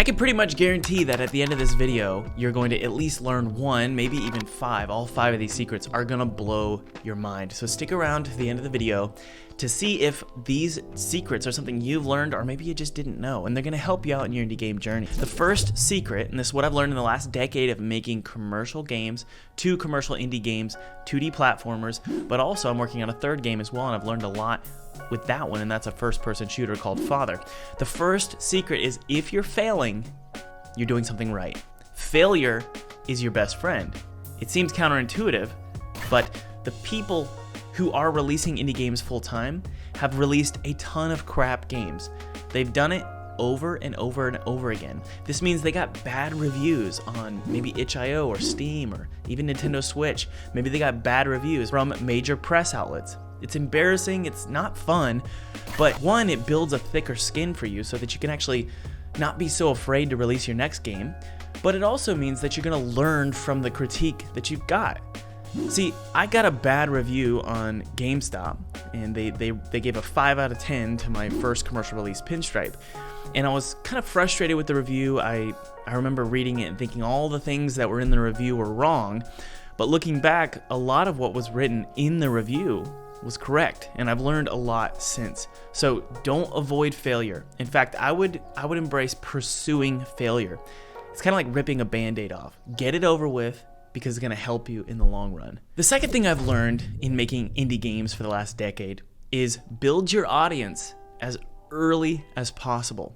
I can pretty much guarantee that at the end of this video, you're going to at least learn one, maybe even five. All five of these secrets are gonna blow your mind. So stick around to the end of the video to see if these secrets are something you've learned or maybe you just didn't know, and they're gonna help you out in your indie game journey. The first secret, and this is what I've learned in the last decade of making commercial games, 2 commercial indie games, 2D platformers, but also I'm working on a third game as well, and I've learned a lot with that one, and that's a first-person shooter called Father. The first secret is if you're failing, you're doing something right. Failure is your best friend. It seems counterintuitive, but the people who are releasing indie games full-time have released a ton of crap games. They've done it over and over and over again. This means they got bad reviews on maybe itch.io or Steam or even Nintendo Switch. Maybe they got bad reviews from major press outlets. It's embarrassing, it's not fun, but one, it builds a thicker skin for you so that you can actually not be so afraid to release your next game, but it also means that you're gonna learn from the critique that you've got. See, I got a bad review on GameStop, and they gave a 5 out of 10 to my first commercial release, Pinstripe, and I was kind of frustrated with the review. I remember reading it and thinking all the things that were in the review were wrong, but looking back, a lot of what was written in the review was correct, and I've learned a lot since. So don't avoid failure. In fact, I would embrace pursuing failure. It's kind of like ripping a band-aid off. Get it over with because it's gonna help you in the long run. The second thing I've learned in making indie games for the last decade is build your audience as early as possible.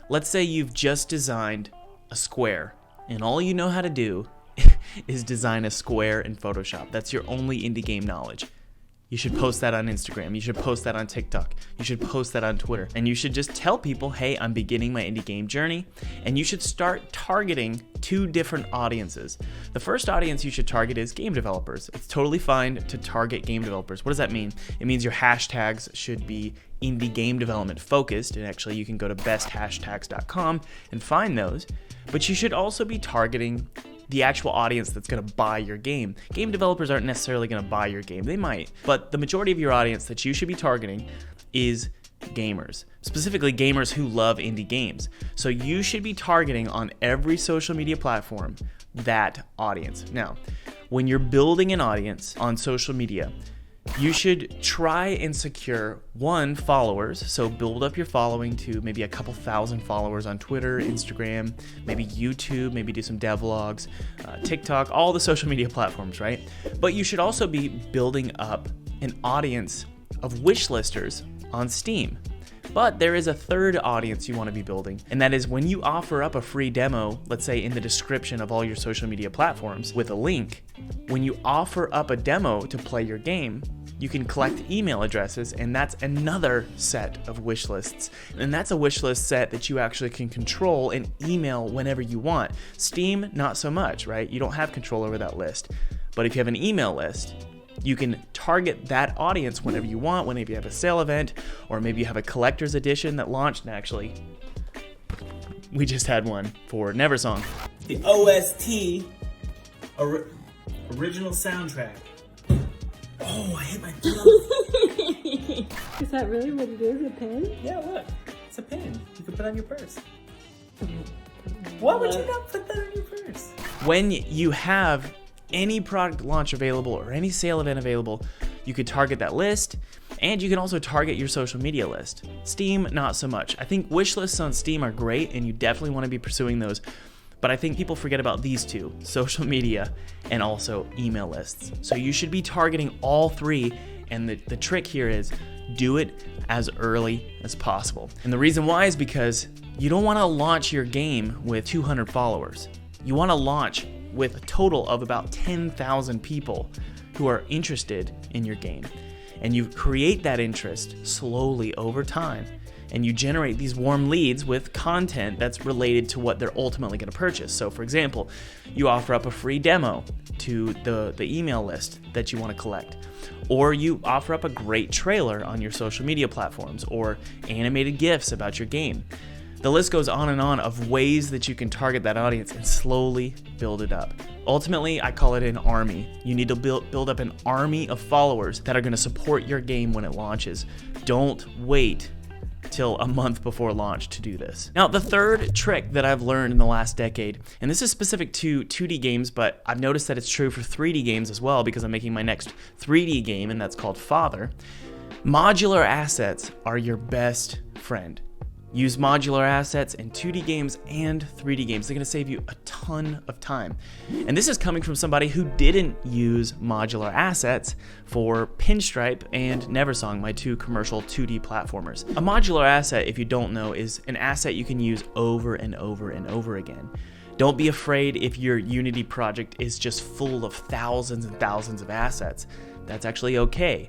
Let's say you've just designed a square, and all you know how to do is design a square in Photoshop. That's your only indie game knowledge. You should post that on Instagram, you should post that on TikTok, you should post that on Twitter, and you should just tell people, hey, I'm beginning my indie game journey, and you should start targeting 2 different audiences. The first audience you should target is game developers. It's totally fine to target game developers. What does that mean? It means your hashtags should be indie game development focused, and actually you can go to besthashtags.com and find those, but you should also be targeting the actual audience that's gonna buy your game. Game developers aren't necessarily gonna buy your game, they might, but the majority of your audience that you should be targeting is gamers, specifically gamers who love indie games. So you should be targeting on every social media platform that audience. Now, when you're building an audience on social media, you should try and secure 1, followers. So build up your following to maybe a couple thousand followers on Twitter, Instagram, maybe YouTube, maybe do some devlogs, TikTok, all the social media platforms, right? But you should also be building up an audience of wishlisters on Steam. But there is a third audience you want to be building, and that is when you offer up a free demo, let's say in the description of all your social media platforms with a link, when you offer up a demo to play your game, you can collect email addresses, and that's another set of wish lists. And that's a wish list set that you actually can control and email whenever you want. Steam, not so much, right? You don't have control over that list. But if you have an email list, you can target that audience whenever you want, whenever you have a sale event, or maybe you have a collector's edition that launched. And actually, we just had one for Neversong. The OST, original soundtrack. Oh, I hit my thumb. Is that really what it is, a pen? Yeah, look. It's a pen. You can put on your purse. Why would you not put that on your purse? When you have any product launch available or any sale event available, you could target that list, and you can also target your social media list. Steam, not so much. I think wish lists on Steam are great, and you definitely want to be pursuing those. But I think people forget about these 2, social media and also email lists. So you should be targeting all 3, and the trick here is do it as early as possible. And the reason why is because you don't want to launch your game with 200 followers. You want to launch with a total of about 10,000 people who are interested in your game. And you create that interest slowly over time, and you generate these warm leads with content that's related to what they're ultimately going to purchase. So for example, you offer up a free demo to the email list that you want to collect, or you offer up a great trailer on your social media platforms, or animated GIFs about your game. The list goes on and on of ways that you can target that audience and slowly build it up. Ultimately, I call it an army. You need to build up an army of followers that are going to support your game when it launches. Don't wait till a month before launch to do this. Now, the third trick that I've learned in the last decade, and this is specific to 2D games, but I've noticed that it's true for 3D games as well because I'm making my next 3D game, and that's called Father. Modular assets are your best friend. Use modular assets in 2D games and 3D games. They're going to save you a ton of time. And this is coming from somebody who didn't use modular assets for Pinstripe and Neversong, my 2 commercial 2D platformers. A modular asset, if you don't know, is an asset you can use over and over and over again. Don't be afraid if your Unity project is just full of thousands and thousands of assets. That's actually okay.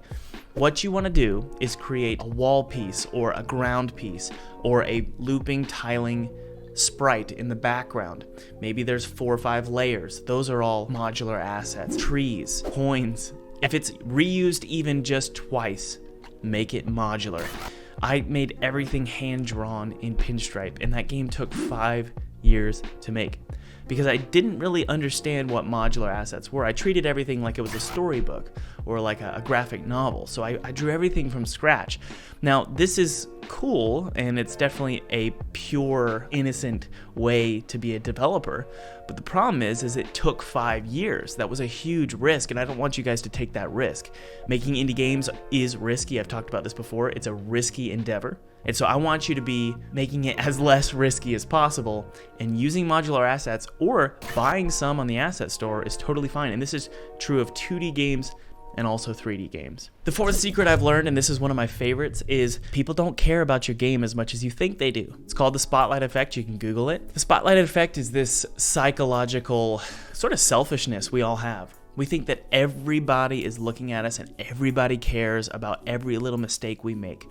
What you want to do is create a wall piece or a ground piece or a looping tiling sprite in the background. Maybe there's 4 or 5 layers. Those are all modular assets. Trees, coins. If it's reused even just twice, make it modular. I made everything hand-drawn in Pinstripe, and that game took 5 years to make because I didn't really understand what modular assets were. I treated everything like it was a storybook or like a graphic novel. So I drew everything from scratch. Now, this is cool, and it's definitely a pure, innocent way to be a developer. But the problem is it took 5 years. That was a huge risk, and I don't want you guys to take that risk. Making indie games is risky. I've talked about this before. It's a risky endeavor. And so I want you to be making it as less risky as possible, and using modular assets or buying some on the asset store is totally fine. And this is true of 2D games and also 3D games. The fourth secret I've learned, and this is one of my favorites, is people don't care about your game as much as you think they do. It's called the spotlight effect. You can Google it. The spotlight effect is this psychological sort of selfishness we all have. We think that everybody is looking at us and everybody cares about every little mistake we make.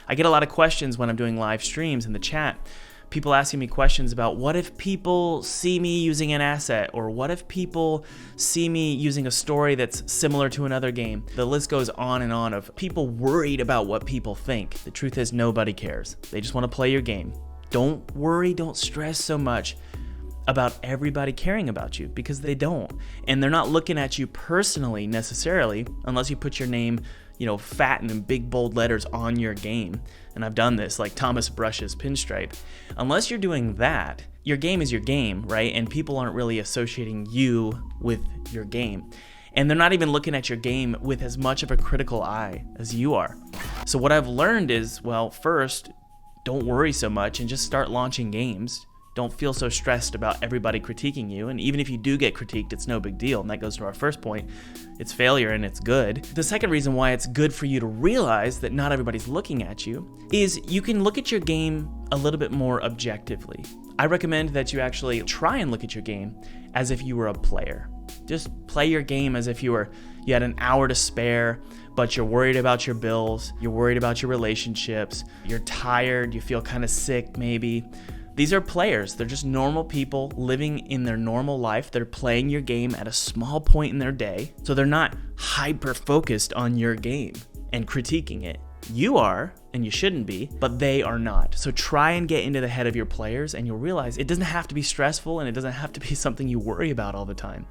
I get a lot of questions when I'm doing live streams in the chat. People asking me questions about what if people see me using an asset, or what if people see me using a story that's similar to another game. The list goes on and on of people worried about what people think. The truth is nobody cares. They just want to play your game. Don't worry, don't stress so much about everybody caring about you, because they don't. And they're not looking at you personally necessarily unless you put your name, fat and in big bold letters on your game. And I've done this, like Thomas Brush's Pinstripe. Unless you're doing that, your game is your game, right? And people aren't really associating you with your game. And they're not even looking at your game with as much of a critical eye as you are. So what I've learned is, well, first, don't worry so much and just start launching games. Don't feel so stressed about everybody critiquing you. And even if you do get critiqued, it's no big deal. And that goes to our first point. It's failure and it's good. The second reason why it's good for you to realize that not everybody's looking at you is you can look at your game a little bit more objectively. I recommend that you actually try and look at your game as if you were a player. Just play your game as if you had an hour to spare, but you're worried about your bills, you're worried about your relationships, you're tired, you feel kind of sick maybe. These are players. They're just normal people living in their normal life. They're playing your game at a small point in their day. So they're not hyper-focused on your game and critiquing it. You are, and you shouldn't be, but they are not. So try and get into the head of your players, and you'll realize it doesn't have to be stressful, and it doesn't have to be something you worry about all the time.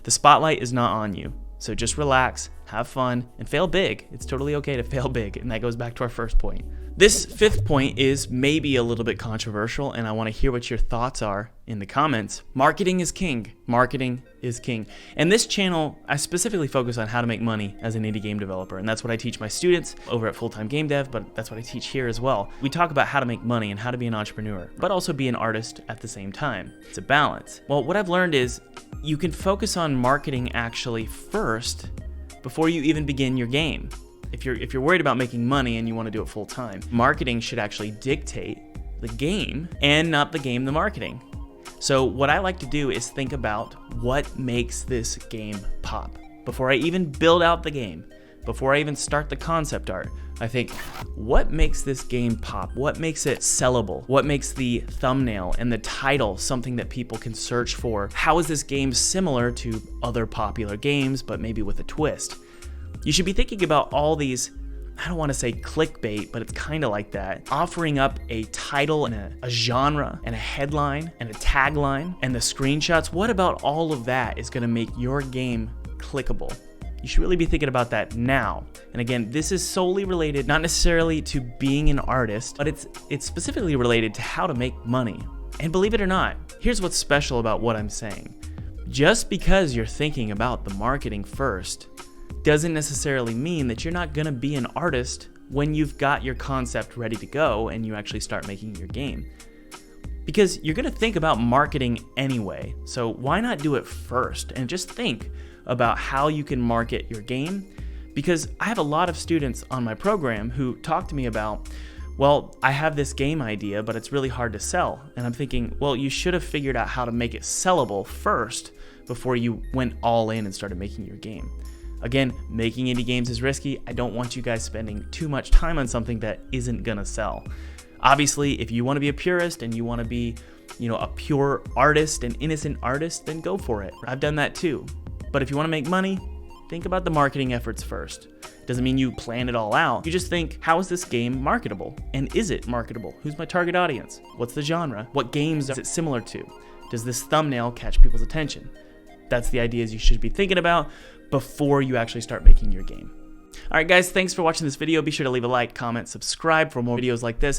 The spotlight is not on you. So just relax, have fun, and fail big. It's totally okay to fail big, and that goes back to our first point. This fifth point is maybe a little bit controversial, and I want to hear what your thoughts are in the comments. Marketing is king. Marketing is king. And this channel, I specifically focus on how to make money as an indie game developer, and that's what I teach my students over at Full-Time Game Dev, but that's what I teach here as well. We talk about how to make money and how to be an entrepreneur, but also be an artist at the same time. It's a balance. Well, what I've learned is you can focus on marketing actually first before you even begin your game. If you're worried about making money and you want to do it full time, marketing should actually dictate the game and not the game the marketing. So what I like to do is think about what makes this game pop. Before I even build out the game, before I even start the concept art, I think, what makes this game pop? What makes it sellable? What makes the thumbnail and the title something that people can search for? How is this game similar to other popular games, but maybe with a twist? You should be thinking about all these, I don't want to say clickbait, but it's kind of like that. Offering up a title and a genre and a headline and a tagline and the screenshots. What about all of that is going to make your game clickable? you should really be thinking about that now. And again, this is solely related, not necessarily to being an artist, but it's specifically related to how to make money. And believe it or not, here's what's special about what I'm saying. Just because you're thinking about the marketing first doesn't necessarily mean that you're not gonna be an artist when you've got your concept ready to go and you actually start making your game. Because you're gonna think about marketing anyway, so why not do it first and just think about how you can market your game? Because I have a lot of students on my program who talk to me about, well, I have this game idea, but it's really hard to sell. And I'm thinking, well, you should have figured out how to make it sellable first before you went all in and started making your game. Again, making indie games is risky. I don't want you guys spending too much time on something that isn't gonna sell. Obviously, if you want to be a purist and you want to be, a pure artist, an innocent artist, then go for it. I've done that too. But if you want to make money, think about the marketing efforts first. Doesn't mean you plan it all out. You just think, how is this game marketable? And is it marketable? Who's my target audience? What's the genre? What games is it similar to? Does this thumbnail catch people's attention? That's the ideas you should be thinking about before you actually start making your game. Alright guys, thanks for watching this video. Be sure to leave a like, comment, subscribe for more videos like this.